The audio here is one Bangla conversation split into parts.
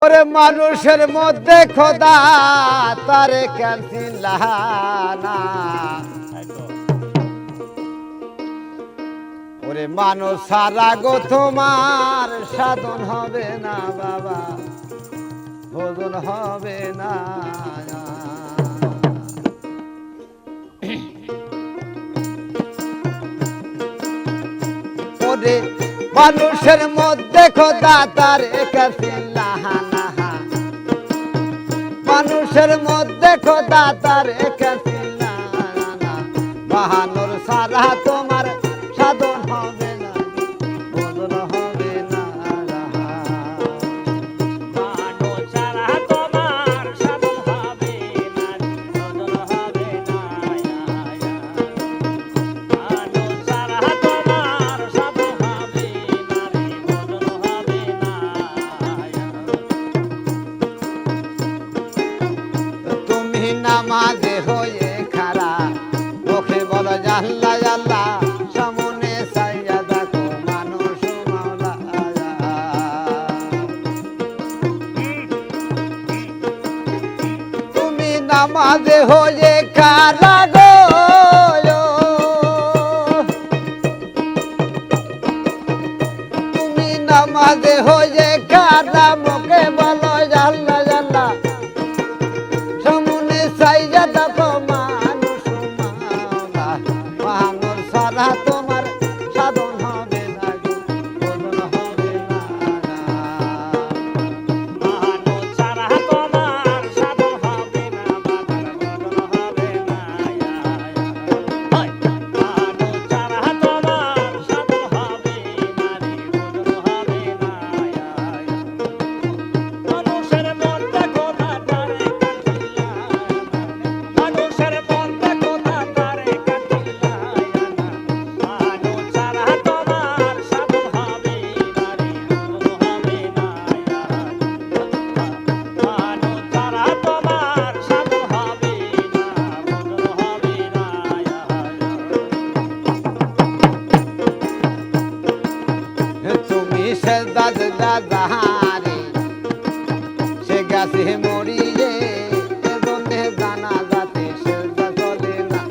ওরে মানুষের মধ্যে খোদা তারে কেন চিনলানা ওরে মানুষ সারা গো তোমার সাধন হবে না বাবা ভোজন হবে না ওরে মানুষের মধ্যে খোদা তারে কেন চিনলানা মানুষের মধ্যে খোদা তারে কেন চিনলানা বাহানোর সারা তোমার সাধন হবে না ভোজন হবে না মানুষ সারা তোমার সাধন হবে না ভোজন হবে না মানুষ সারা তোমার সাধন হবে না ভোজন হবে না তুমি নামাজে হয়ে খারা মুখে বলো আল্লাহ আল্লাহ সামনে সাইয়া দেখো মানুষ মাওলা তুমি নামাজে হয়ে খারা গো তুমি নামাজে হয়ে খারা মুখে বলো আল্লাহ আল্লাহ সামনে সাইয়া দেখো মানুষ মাওলা মানুষ সারা তোমার সাধন হবে না ভোজন হবে না মানুষ সারা তোমার সাধন হবে না বাবার ভোজন হবে না মানুষ সারা তোমার সাধন হবে না ভোজন হবে না মানুষের মধ্যে খোদা তারে কাটিলা মানুষের মধ্যে খোদা তারে কাটিলা মানুষ সারা তোমার সাধন হবে না ভোজন হবে না মানুষ সারা তোমার সাধন হবে না ভোজন হবে না তুমি সেজদা দাদারে সে গাছে মরিয়ে এজন্যে জানা যাতে সেজদা চলে না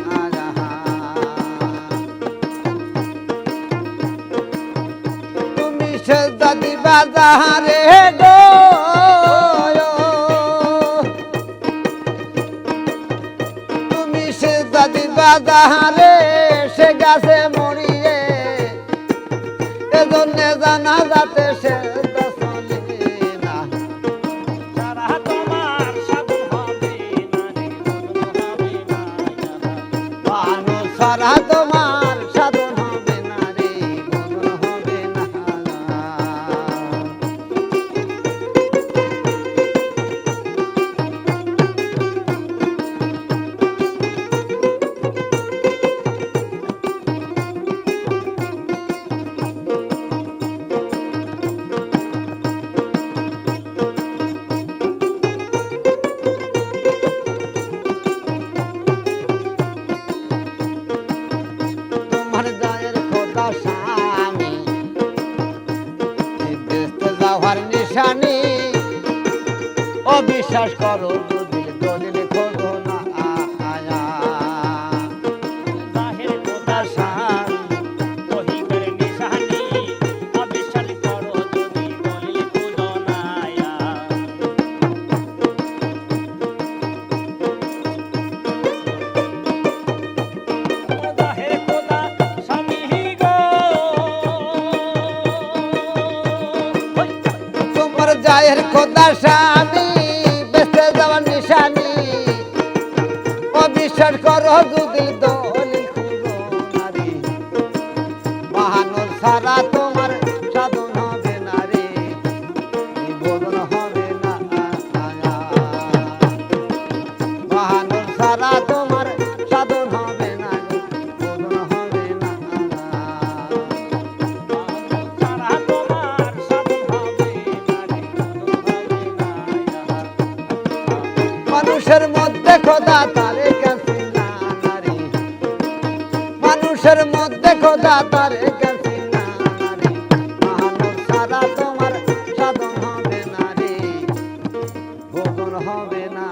তুমি সেজদা দিবা যাহারে গো তুমি সেজদা দিবা যাহারে সে গাছে মরিয়ে এজন্য জানা যাতে সেজদা চলে না সারা তোমার সাধন হবে না ভোজন হবে না মানুষ সারা তোমার সাধন হবে না রে ভোজন হবে না তোমার দায়ের খোদা স্বামী দেখতে যাওয়ার নিশানি অবিশ্বাস করো যদি দলিল খোঁজো না আয়া বাহির খোদা শান তহিবের নিশানি অবিশ্বাস করো যদি দলিল খুঁজো না বাহির খোদা স্বামী গো তোমার জায়ের খোদা স্বামী বেঁচে যাওয়ার নিশানি অবিশ্বাস করো যদি দলিল খুঁজো না রে বাহানোর সারা তোমার সাধন হবে না রে ভোজন হবে না বাহানোর সারা তোমার সাধন হবে না ভোজন হবে না সারা তোমার সাধন হবে না ভোজন হবে না মানুষের মধ্যে খোদা তারে কাছে না রে মানুষের মধ্যে খোদা তারে কাছে না রে মানব সারা তোমার সাধন হবে না রে বোধন হবে না